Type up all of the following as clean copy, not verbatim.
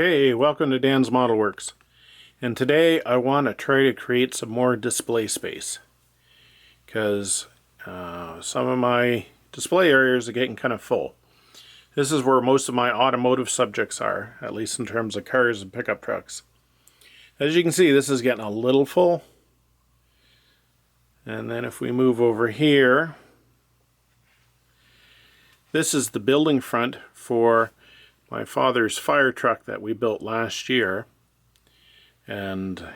Hey, welcome to Dan's Model Works. And today I want to try to create some more display space because some of my display areas are getting kind of full. This is where most of my automotive subjects are, at least in terms of cars and pickup trucks. As you can see, this is getting a little full. And then if we move over here, this is the building front for my father's fire truck that we built last year, and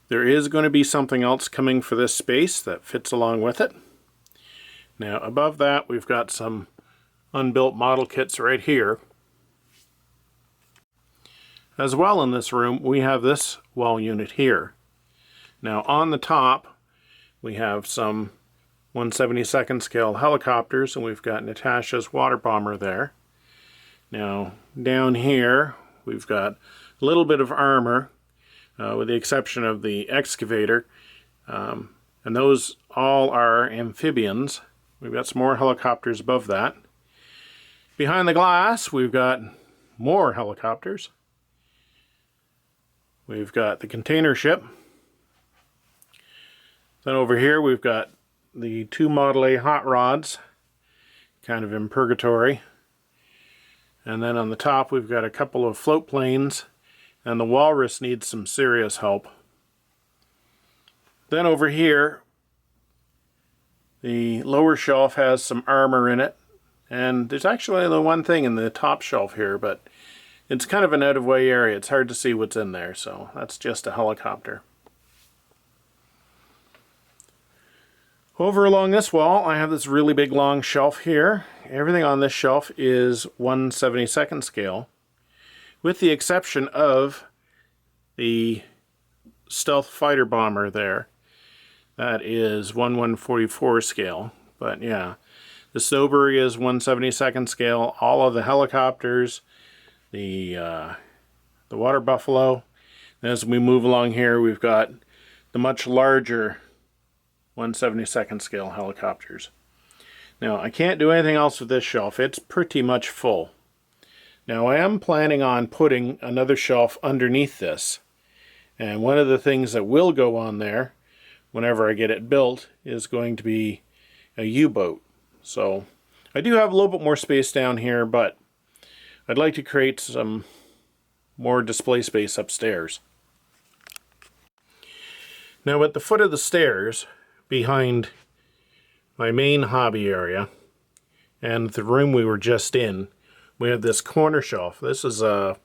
there is going to be something else coming for this space that fits along with it. Now above that we've got some unbuilt model kits right here. As well in this room we have this wall unit here. Now on the top we have some 1/72nd scale helicopters, and we've got Natasha's water bomber there. Now down here we've got a little bit of armor, with the exception of the excavator, and those all are amphibians. We've got some more helicopters above that. Behind the glass we've got more helicopters. We've got the container ship. Then over here we've got the two Model A hot rods, kind of in purgatory. And then on the top we've got a couple of float planes, and the Walrus needs some serious help. Then over here the lower shelf has some armor in it, and there's actually only one thing in the top shelf here, but it's kind of an out of way area. It's hard to see what's in there, so that's just a helicopter. Over along this wall I have this really big long shelf here. Everything on this shelf is 1/72nd scale, with the exception of the stealth fighter bomber there. That is 1/144 scale. But yeah, the Stowberry is 1/72nd scale. All of the helicopters, the water buffalo. And as we move along here we've got the much larger 1/72nd scale helicopters. Now I can't do anything else with this shelf. It's pretty much full. Now I am planning on putting another shelf underneath this, and one of the things that will go on there whenever I get it built is going to be a U-boat. So I do have a little bit more space down here, but I'd like to create some more display space upstairs. Now at the foot of the stairs, behind my main hobby area and the room we were just in, we have this corner shelf. This is a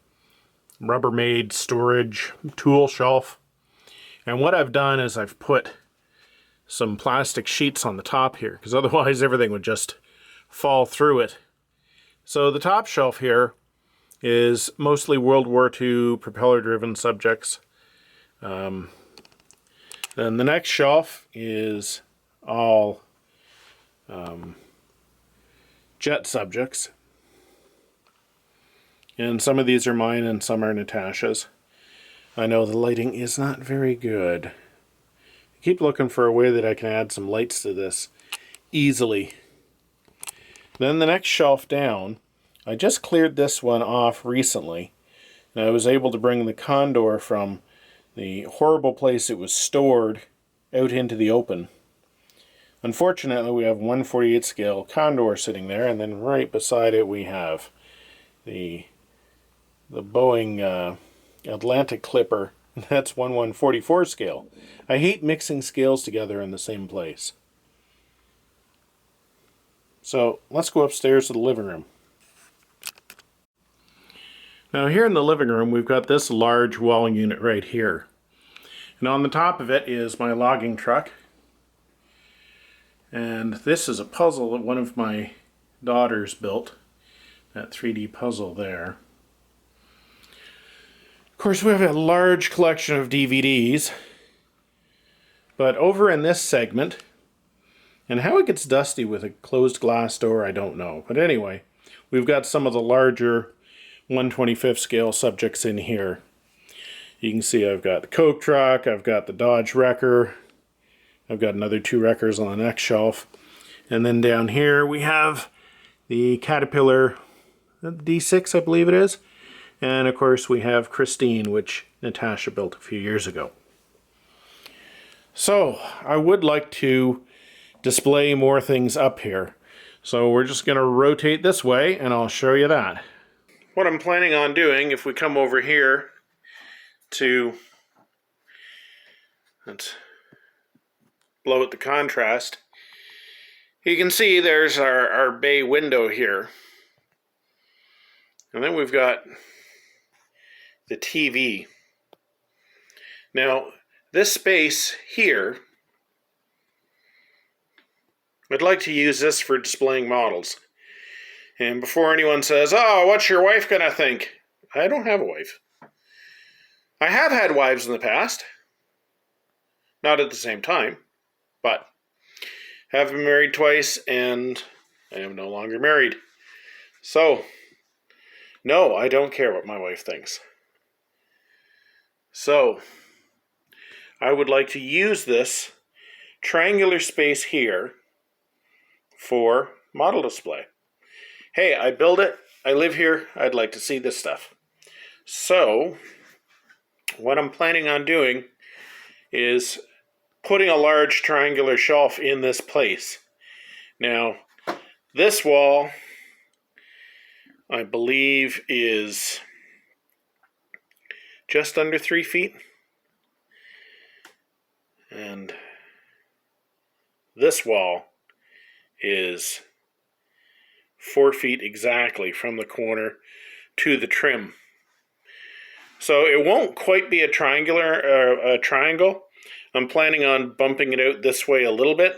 Rubbermaid storage tool shelf, and what I've done is I've put some plastic sheets on the top here, because otherwise everything would just fall through it. So the top shelf here is mostly World War II propeller driven subjects. Then the next shelf is all jet subjects. And some of these are mine and some are Natasha's. I know the lighting is not very good. I keep looking for a way that I can add some lights to this easily. Then the next shelf down, I just cleared this one off recently, and I was able to bring the Condor from the horrible place it was stored out into the open. Unfortunately we have 1/48 scale Condor sitting there, and then right beside it we have the Boeing Atlantic Clipper. That's 1/144 scale. I hate mixing scales together in the same place. So let's go upstairs to the living room. Now here in the living room we've got this large wall unit right here. And on the top of it is my logging truck. And this is a puzzle that one of my daughters built. That 3D puzzle there. Of course we have a large collection of DVDs. But over in this segment, and how it gets dusty with a closed glass door I don't know. But anyway, we've got some of the larger 1/25th scale subjects in here. You can see I've got the Coke truck, I've got the Dodge Wrecker, I've got another 2 Wreckers on the next shelf, and then down here we have the Caterpillar D6, I believe it is. And of course we have Christine, which Natasha built a few years ago. So I would like to display more things up here. So we're just going to rotate this way and I'll show you that. What I'm planning on doing, if we come over here to, let's blow out the contrast, you can see there's our bay window here. And then we've got the TV. Now, this space here, I'd like to use this for displaying models. And before anyone says, oh, what's your wife gonna think? I don't have a wife. I have had wives in the past. Not at the same time, but have been married twice and I am no longer married. So, no, I don't care what my wife thinks. So, I would like to use this triangular space here for model display. Hey, I build it, I live here, I'd like to see this stuff. So, what I'm planning on doing is putting a large triangular shelf in this place. Now, this wall, I believe, is just under 3 feet. And this wall is 4 feet exactly from the corner to the trim. So it won't quite be a triangle. I'm planning on bumping it out this way a little bit.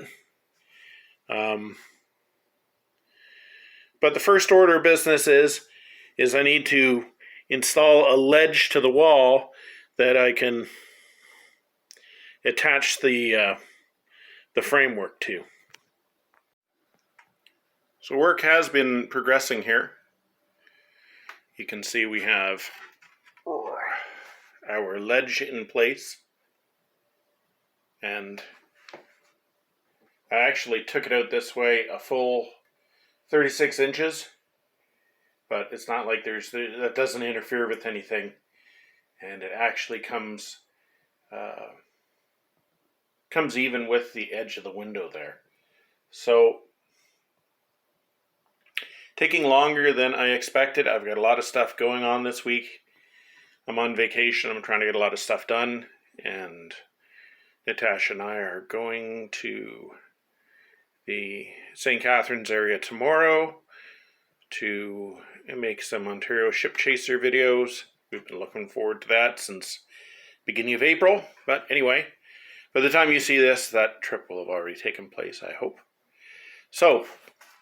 But the first order of business is I need to install a ledge to the wall that I can attach the framework to. So work has been progressing here. You can see we have our ledge in place. And I actually took it out this way a full 36 inches, but it's not like that doesn't interfere with anything, and it actually comes even with the edge of the window there. So taking longer than I expected. I've got a lot of stuff going on this week. I'm on vacation. I'm trying to get a lot of stuff done, and Natasha and I are going to the St. Catharines area tomorrow to make some Ontario Ship Chaser videos. We've been looking forward to that since beginning of April. But anyway, by the time you see this, that trip will have already taken place, I hope. So,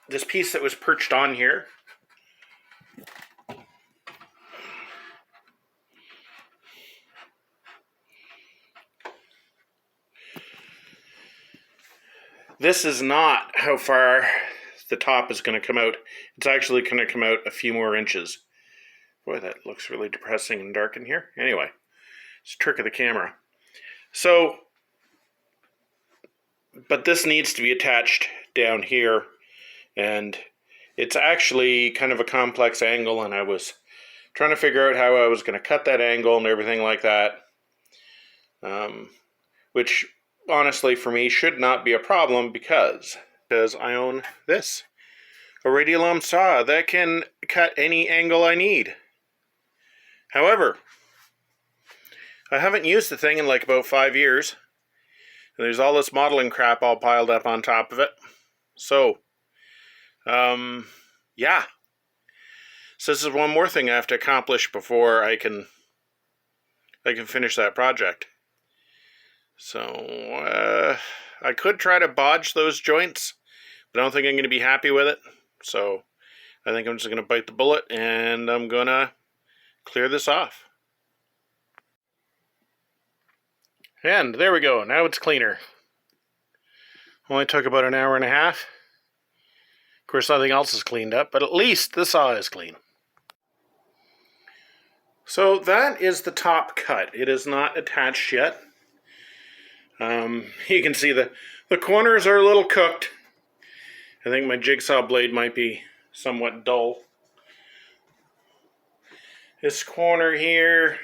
this piece that was perched on here, this is not how far the top is going to come out. It's actually going to come out a few more inches. Boy, that looks really depressing and dark in here. Anyway, it's a trick of the camera. So, but this needs to be attached down here, and it's actually kind of a complex angle, and I was trying to figure out how I was going to cut that angle and everything like that, which honestly for me should not be a problem because I own this, a radial arm saw that can cut any angle I need. However, I haven't used the thing in like about 5 years, and there's all this modeling crap all piled up on top of it. So, yeah. So this is one more thing I have to accomplish before I can finish that project. So, I could try to bodge those joints, but I don't think I'm going to be happy with it. So, I think I'm just going to bite the bullet and I'm going to clear this off. And there we go. Now it's cleaner. Only took about an hour and a half. Of course, nothing else is cleaned up, but at least the saw is clean. So that is the top cut. It is not attached yet. You can see the corners are a little cooked. I think my jigsaw blade might be somewhat dull. This corner here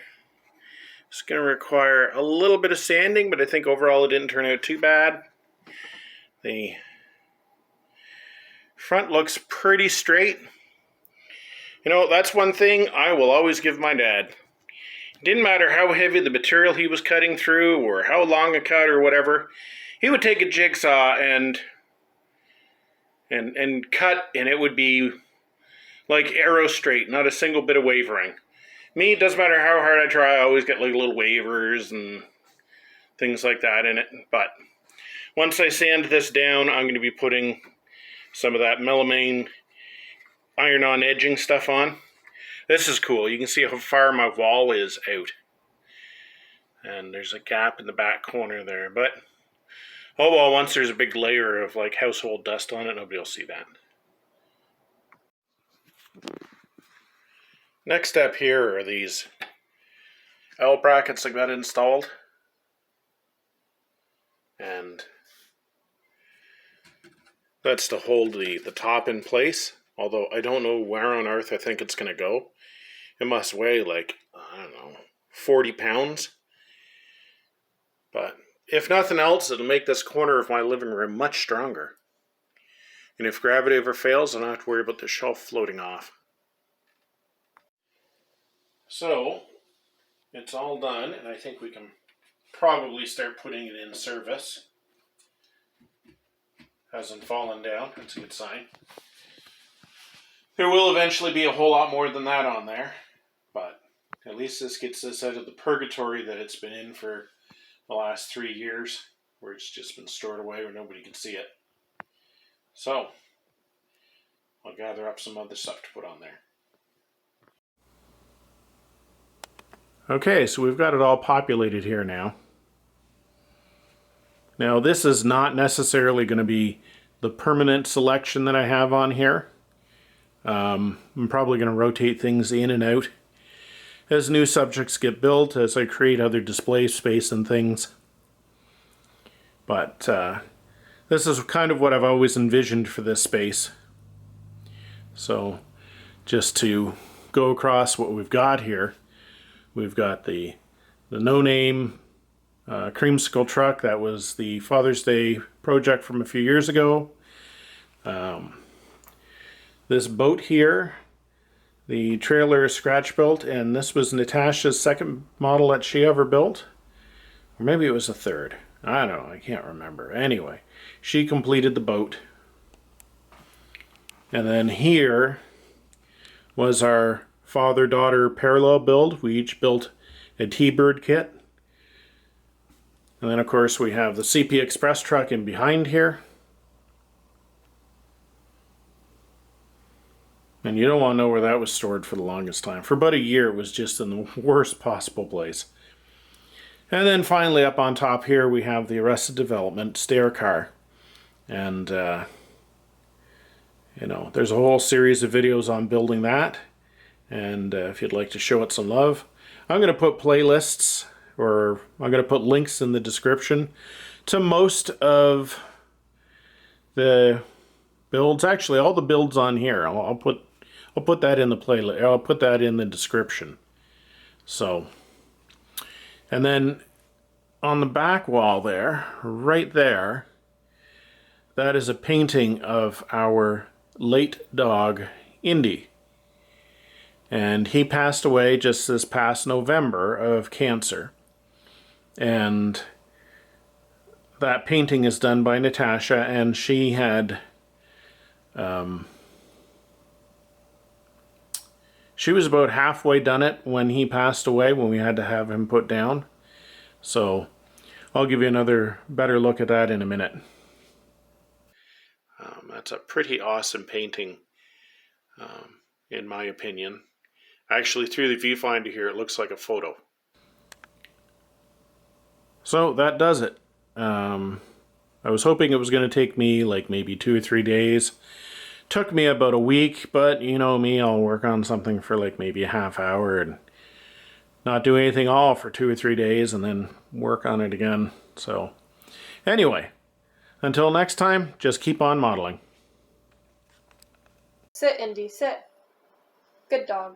is going to require a little bit of sanding, but I think overall it didn't turn out too bad. The front looks pretty straight. You know, that's one thing I will always give my dad. It didn't matter how heavy the material he was cutting through or how long a cut or whatever. He would take a jigsaw and cut, and it would be like arrow straight, not a single bit of wavering. Me, it doesn't matter how hard I try, I always get like little wavers and things like that in it. But once I sand this down, I'm going to be putting some of that melamine iron-on edging stuff on. This is cool. You can see how far my wall is out. And there's a gap in the back corner there. But, oh well, once there's a big layer of like household dust on it, nobody will see that. Next step here are these L brackets I got installed. And that's to hold the top in place. Although I don't know where on earth I think it's going to go. It must weigh like, I don't know, 40 pounds. But if nothing else, it'll make this corner of my living room much stronger. And if gravity ever fails, I don't have to worry about the shelf floating off. So, it's all done, and I think we can probably start putting it in service. Hasn't fallen down, that's a good sign. There will eventually be a whole lot more than that on there, but at least this gets this out of the purgatory that it's been in for the last 3 years, where it's just been stored away where nobody can see it. So, I'll gather up some other stuff to put on there. Okay, so we've got it all populated here now. Now this is not necessarily going to be the permanent selection that I have on here. I'm probably going to rotate things in and out as new subjects get built, as I create other display space and things. But this is kind of what I've always envisioned for this space. So just to go across what we've got here, we've got the no-name creamsicle truck. That was the Father's Day project from a few years ago. This boat here, the trailer is scratch built, and this was Natasha's second model that she ever built. Or maybe it was a third. I don't know, I can't remember. Anyway, she completed the boat. And then here was our father-daughter parallel build. We each built a T-Bird kit. And then of course we have the CP Express truck in behind here. And you don't want to know where that was stored for the longest time. For about a year it was just in the worst possible place. And then finally up on top here we have the Arrested Development stair car. And you know, there's a whole series of videos on building that. And if you'd like to show it some love, I'm going to put playlists, or I'm going to put links in the description to most of the builds. Actually, all the builds on here. I'll put that in the playlist. I'll put that in the description. So, and then on the back wall there, right there, that is a painting of our late dog, Indy. And he passed away just this past November of cancer. And that painting is done by Natasha, and she had she was about halfway done it when he passed away, when we had to have him put down. So I'll give you another better look at that in a minute. That's a pretty awesome painting, in my opinion. Actually, through the viewfinder here, it looks like a photo. So that does it. I was hoping it was going to take me like maybe 2 or 3 days. Took me about a week, but you know me, I'll work on something for like maybe a half hour and not do anything all for 2 or 3 days and then work on it again. So anyway, until next time, just keep on modeling. Sit, Indy, sit. Good dog.